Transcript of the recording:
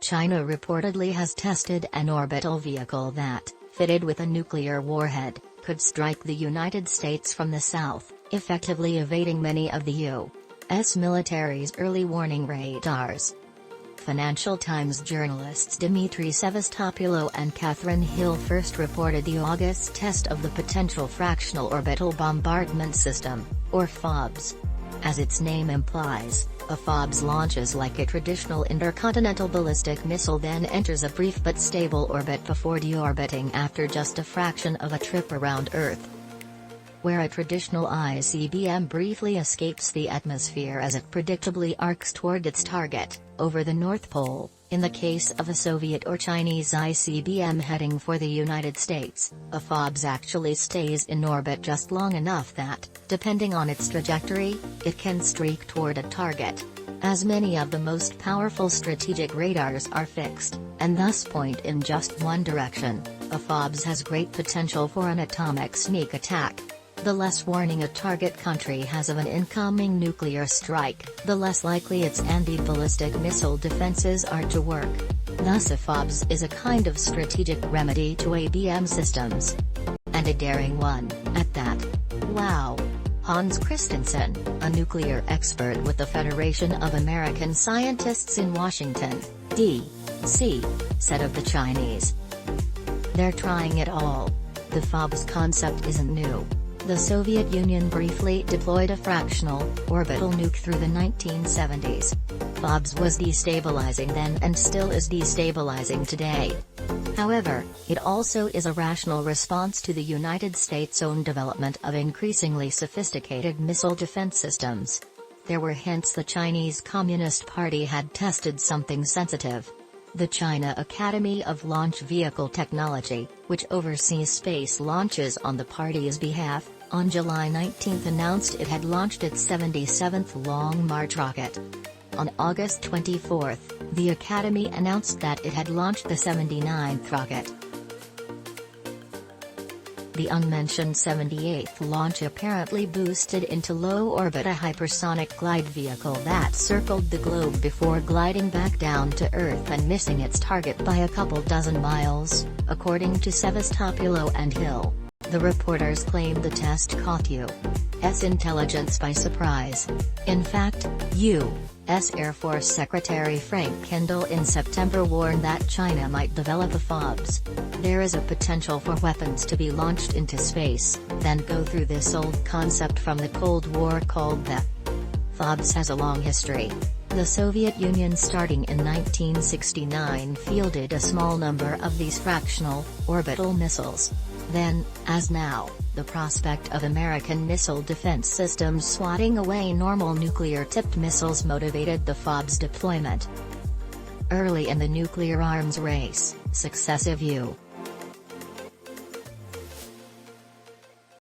China reportedly has tested an orbital vehicle that, fitted with a nuclear warhead, could strike the United States from the south, effectively evading many of the U.S. military's early warning radars. Financial Times journalists Demetri Sevastopulo and Kathrin Hille first reported the August test of the potential fractional orbital bombardment system, or FOBS. As its name implies, a FOBS launches like a traditional intercontinental ballistic missile, then enters a brief but stable orbit before deorbiting after just a fraction of a trip around Earth. Where a traditional ICBM briefly escapes the atmosphere as it predictably arcs toward its target, over the North Pole, in the case of a Soviet or Chinese ICBM heading for the United States, a FOBS actually stays in orbit just long enough that, depending on its trajectory, it can streak toward a target. As many of the most powerful strategic radars are fixed, and thus point in just one direction, a FOBS has great potential for an atomic sneak attack. The less warning a target country has of an incoming nuclear strike, the less likely its anti-ballistic-missile defenses are to work. Thus a FOBS is a kind of strategic remedy to ABM systems. And a daring one, at that. Wow! Hans Kristensen, a nuclear expert with the Federation of American Scientists in Washington, D.C., said of the Chinese. They're trying it all. The FOBS concept isn't new. The Soviet Union briefly deployed a fractional, orbital nuke through the 1970s. FOBS was destabilizing then and still is destabilizing today. However, it also is a rational response to the United States' own development of increasingly sophisticated missile defense systems. There were hints the Chinese Communist Party had tested something sensitive. The China Academy of Launch Vehicle Technology, which oversees space launches on the party's behalf, on July 19 announced it had launched its 77th Long March rocket. On August 24, the Academy announced that it had launched the 79th rocket. The unmentioned 78th launch apparently boosted into low orbit a hypersonic glide vehicle that circled the globe before gliding back down to Earth and missing its target by a couple dozen miles, according to Sevastopulo and Hille. The reporters claimed the test caught U.S. intelligence by surprise. In fact, U.S. Air Force Secretary Frank Kendall in September warned that China might develop a FOBS. There is a potential for weapons to be launched into space, then go through this old concept from the Cold War called the FOBS has a long history. The Soviet Union starting in 1969 fielded a small number of these fractional, orbital missiles. Then, as now, the prospect of American missile defense systems swatting away normal nuclear-tipped missiles motivated the FOBS deployment. Early in the nuclear arms race, successive U.